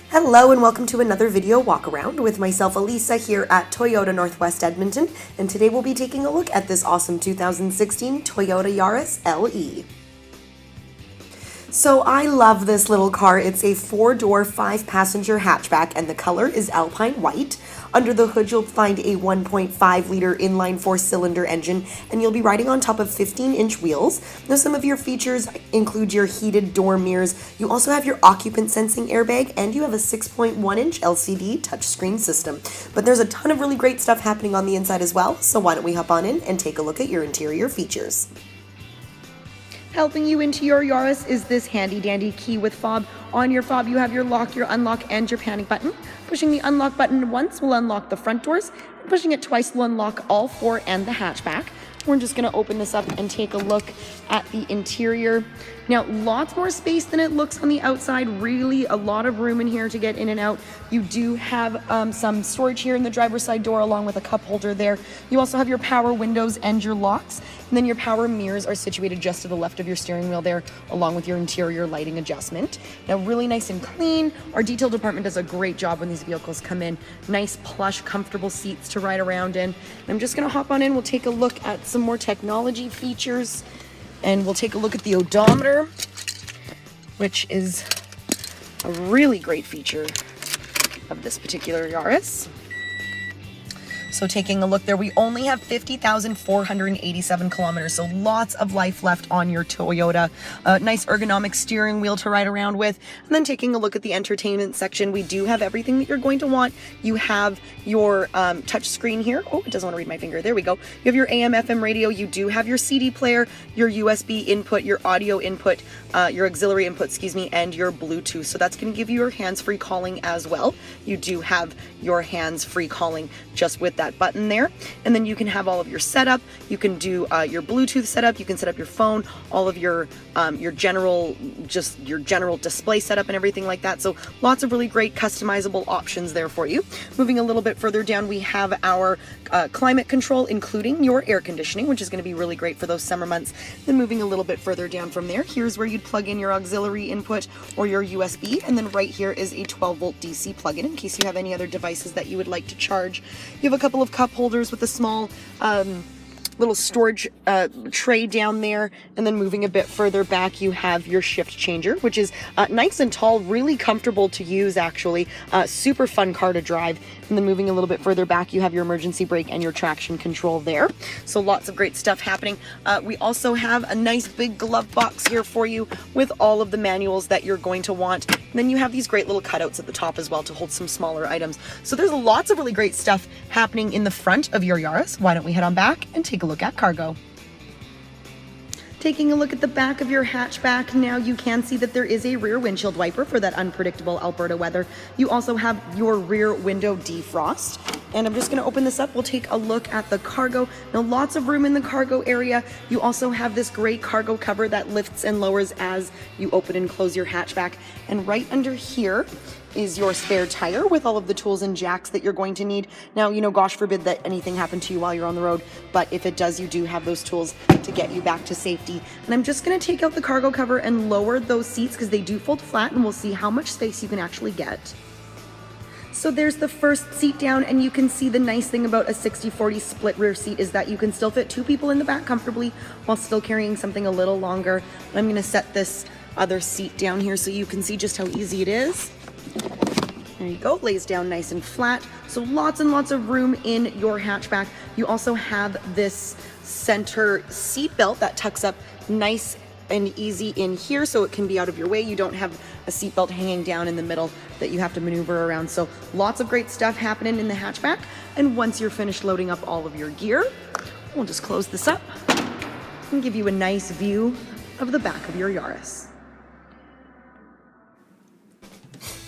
Hello and welcome to another video walk around with myself, Elisa, here at Toyota Northwest Edmonton, and today we'll be taking a look at this awesome 2016 Toyota Yaris LE. So I love this little car. It's a 4-door, 5-passenger hatchback, and the color is Alpine White. Under the hood, you'll find a 1.5-liter inline 4-cylinder engine, and you'll be riding on top of 15-inch wheels. Now, some of your features include your heated door mirrors. You also have your occupant sensing airbag, and you have a 6.1-inch LCD touchscreen system. But there's a ton of really great stuff happening on the inside as well, so why don't we hop on in and take a look at your interior features. Helping you into your Yaris is this handy dandy key with fob. On your fob, you have your lock, your unlock, and your panic button. Pushing the unlock button once will unlock the front doors. Pushing it twice will unlock all 4 and the hatchback. We're just going to open this up and take a look at the interior. Now, lots more space than it looks on the outside. Really a lot of room in here to get in and out. You do have some storage here in the driver's side door along with a cup holder there. You also have your power windows and your locks. And then your power mirrors are situated just to the left of your steering wheel there, along with your interior lighting adjustment. Now, really nice and clean. Our detail department does a great job when these vehicles come in. Nice, plush, comfortable seats to ride around in. And I'm just going to hop on in. We'll take a look at some more technology features. And we'll take a look at the odometer, which is a really great feature of this particular Yaris. So taking a look there, we only have 50,487 kilometers, so lots of life left on your Toyota. Nice ergonomic steering wheel to ride around with. And then taking a look at the entertainment section, we do have everything that you're going to want. You have your touch screen here. Oh, it doesn't want to read my finger. There we go. You have your AM, FM radio. You do have your CD player, your USB input, your audio input, your auxiliary input, and your Bluetooth. So that's going to give you your hands-free calling as well. You do have your hands-free calling just with that button there, and then you can have all of your setup. You can do your Bluetooth setup. You can set up your phone, all of your general display setup and everything like that. So lots of really great customizable options there for you. Moving a little bit further down, we have our climate control, including your air conditioning, which is going to be really great for those summer months. Then moving a little bit further down from there, here's where you'd plug in your auxiliary input or your USB, and then right here is a 12-volt DC plug-in in case you have any other devices that you would like to charge. You have a couple of cup holders with a small little storage tray down there, and then moving a bit further back, you have your shift changer, which is nice and tall, really comfortable to use actually, super fun car to drive. And then moving a little bit further back, you have your emergency brake and your traction control there. So lots of great stuff happening. We also have a nice big glove box here for you with all of the manuals that you're going to want. And then you have these great little cutouts at the top as well to hold some smaller items. So there's lots of really great stuff happening in the front of your Yaris. Why don't we head on back and take a look at cargo. Taking a look at the back of your hatchback, now you can see that there is a rear windshield wiper for that unpredictable Alberta weather. You also have your rear window defrost. And I'm just going to open this up. We'll take a look at the cargo. Now, lots of room in the cargo area. You also have this gray cargo cover that lifts and lowers as you open and close your hatchback. And right under here is your spare tire with all of the tools and jacks that you're going to need. Now, gosh forbid that anything happened to you while you're on the road, but if it does, you do have those tools to get you back to safety. And I'm just going to take out the cargo cover and lower those seats because they do fold flat, and we'll see how much space you can actually get. So there's the first seat down, and you can see the nice thing about a 60-40 split rear seat is that you can still fit 2 people in the back comfortably while still carrying something a little longer. I'm going to set this other seat down here so you can see just how easy it is. There you go, lays down nice and flat. So lots and lots of room in your hatchback. You also have this center seat belt that tucks up nice and easy in here so it can be out of your way. You don't have a seat belt hanging down in the middle that you have to maneuver around. So lots of great stuff happening in the hatchback. And once you're finished loading up all of your gear, we'll just close this up and give you a nice view of the back of your Yaris.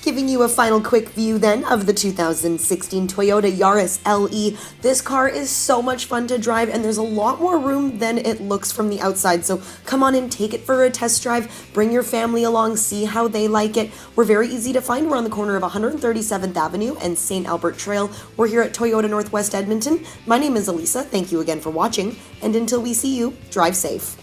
Giving you a final quick view then of the 2016 Toyota Yaris LE. This car is so much fun to drive, and there's a lot more room than it looks from the outside. So come on and take it for a test drive. Bring your family along, see how they like it. We're very easy to find. We're on the corner of 137th Avenue and St. Albert Trail. We're here at Toyota Northwest Edmonton. My name is Elisa. Thank you again for watching, and until we see you, drive safe.